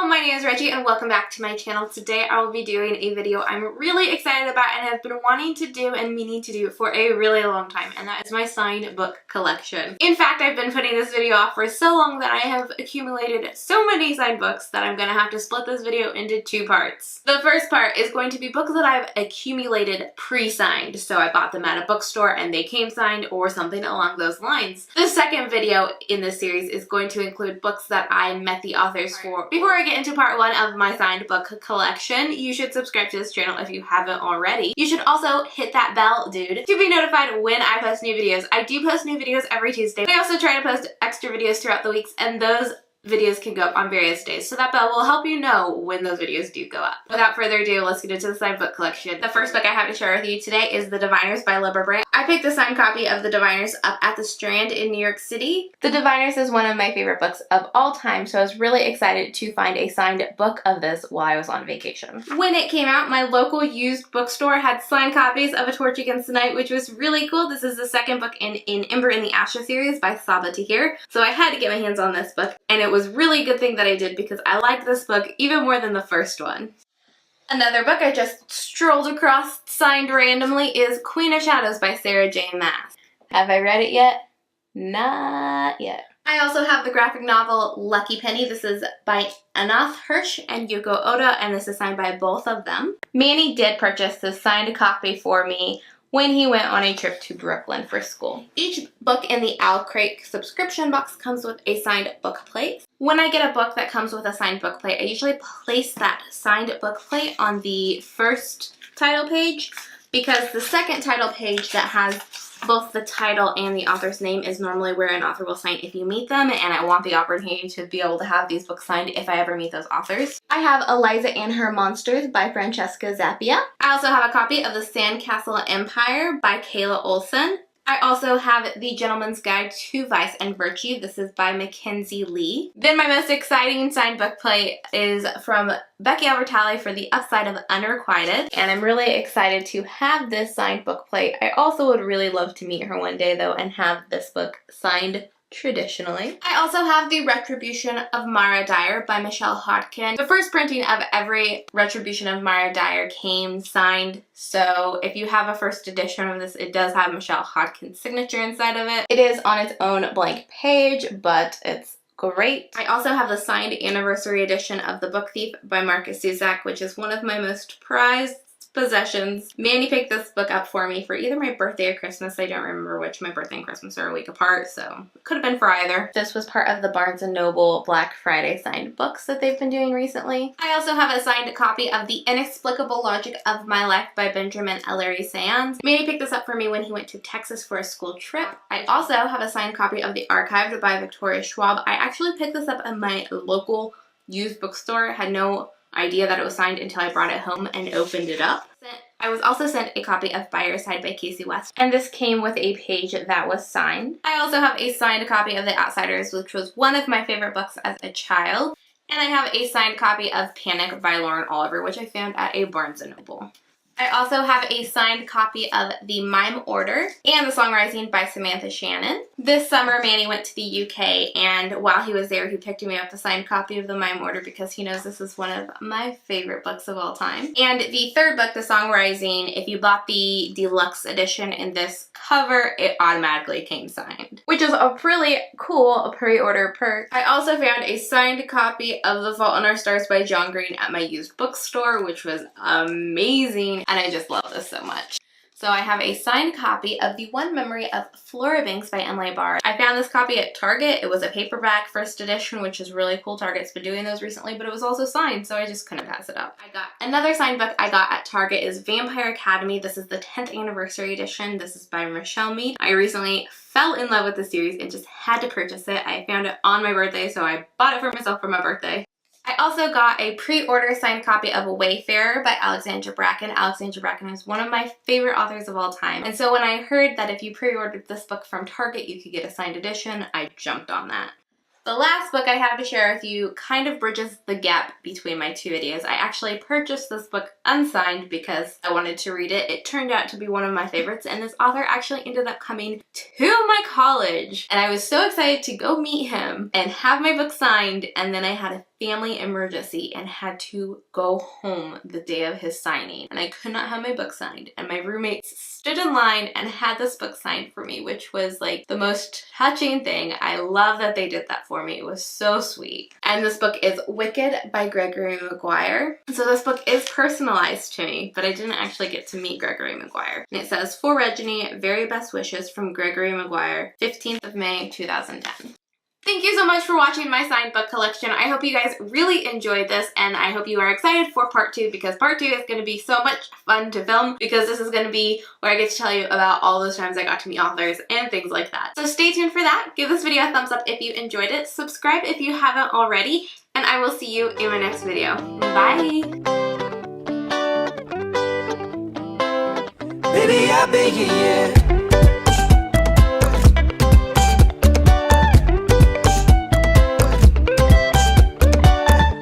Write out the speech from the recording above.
My name is Reggie and welcome back to my channel. Today I will be doing a video I'm really excited about and have been wanting to do and meaning to do for a really long time, and that is my signed book collection. In fact, I've been putting this video off for so long that I have accumulated so many signed books that I'm going to have to split this video into two parts. The first part is going to be books that I've accumulated pre-signed, so I bought them at a bookstore and they came signed or something along those lines. The second video in this series is going to include books that I met the authors for. Before I get into part one of my signed book collection, you should subscribe to this channel if you haven't already. You should also hit that bell, dude, to be notified when I post new videos. I do post new videos every Tuesday. I also try to post extra videos throughout the weeks, and those videos can go up on various days, so that bell will help you know when those videos do go up. Without further ado, let's get into the signed book collection. The first book I have to share with you today is The Diviners by Libba Bray. I picked a signed copy of The Diviners up at the Strand in New York City. The Diviners is one of my favorite books of all time, so I was really excited to find a signed book of this while I was on vacation. When it came out, my local used bookstore had signed copies of A Torch Against the Night, which was really cool. This is the second book in Ember in the Ashes series by Sabaa Tahir, so I had to get my hands on this book, and it was really a good thing that I did because I liked this book even more than the first one. Another book I just strolled across signed randomly is Queen of Shadows by Sarah J. Maas. Have I read it yet? Not yet. I also have the graphic novel Lucky Penny. This is by Anath Hirsch and Yoko Oda, and this is signed by both of them. Manny did purchase this signed copy for me when he went on a trip to Brooklyn for school. Each book in the Owl Crate subscription box comes with a signed book plate. When I get a book that comes with a signed book plate, I usually place that signed book plate on the first title page, because the second title page that has both the title and the author's name is normally where an author will sign if you meet them, and I want the opportunity to be able to have these books signed if I ever meet those authors. I have Eliza and Her Monsters by Francesca Zappia. I also have a copy of The Sandcastle Empire by Kayla Olson. I also have The Gentleman's Guide to Vice and Virtue. This is by Mackenzie Lee. Then my most exciting signed book plate is from Becky Albertalli for The Upside of Unrequited, and I'm really excited to have this signed book plate. I also would really love to meet her one day though and have this book signed traditionally. I also have The Retribution of Mara Dyer by Michelle Hodkin. The first printing of every Retribution of Mara Dyer came signed, so if you have a first edition of this, it does have Michelle Hodkin's signature inside of it. It is on its own blank page, but it's great. I also have the signed anniversary edition of The Book Thief by Markus Zusak, which is one of my most prized possessions. Manny picked this book up for me for either my birthday or Christmas. I don't remember which. My birthday and Christmas are a week apart, so it could have been for either. This was part of the Barnes & Noble Black Friday signed books that they've been doing recently. I also have a signed copy of The Inexplicable Logic of My Life by Benjamin Ellery Sands. Manny picked this up for me when he went to Texas for a school trip. I also have a signed copy of The Archived by Victoria Schwab. I actually picked this up at my local used bookstore. I had no idea that it was signed until I brought it home and opened it up. I was also sent a copy of By Your Side by Casey West, and this came with a page that was signed. I also have a signed copy of The Outsiders, which was one of my favorite books as a child, and I have a signed copy of Panic by Lauren Oliver, which I found at a Barnes & Noble. I also have a signed copy of The Mime Order and The Song Rising by Samantha Shannon. This summer, Manny went to the UK, and while he was there, he picked me up a signed copy of The Mime Order because he knows this is one of my favorite books of all time. And the third book, The Song Rising, if you bought the deluxe edition in this cover, it automatically came signed, which is a really cool pre-order perk. I also found a signed copy of The Fault in Our Stars by John Green at my used bookstore, which was amazing. And I just love this so much. So I have a signed copy of The One Memory of Flora Banks by Emily Bard. I found this copy at Target. It was a paperback first edition, which is really cool. Target's been doing those recently, but it was also signed, so I just couldn't pass it up. I got another signed book I got at Target is Vampire Academy. This is the 10th anniversary edition. This is by Michelle Mead. I recently fell in love with the series and just had to purchase it. I found it on my birthday, so I bought it for myself for my birthday. I also got a pre-order signed copy of Wayfarer by Alexandra Bracken. Alexandra Bracken is one of my favorite authors of all time. And so when I heard that if you pre-ordered this book from Target, you could get a signed edition, I jumped on that. The last book I have to share with you kind of bridges the gap between my two videos. I actually purchased this book unsigned because I wanted to read it. It turned out to be one of my favorites, and this author actually ended up coming to my college. And I was so excited to go meet him and have my book signed, and then I had a family emergency and had to go home the day of his signing, and I could not have my book signed, and my roommates stood in line and had this book signed for me, which was like the most touching thing. I love that they did that for me. It was so sweet. And this book is Wicked by Gregory Maguire. So this book is personalized to me, but I didn't actually get to meet Gregory Maguire. And it says, "For Reggie, very best wishes from Gregory Maguire, 15th of May, 2010. Thank you so much for watching my signed book collection. I hope you guys really enjoyed this, and I hope you are excited for part 2, because part 2 is going to be so much fun to film, because this is going to be where I get to tell you about all those times I got to meet authors and things like that. So stay tuned for that. Give this video a thumbs up if you enjoyed it. Subscribe if you haven't already, and I will see you in my next video. Bye! Baby, I've been here, yeah.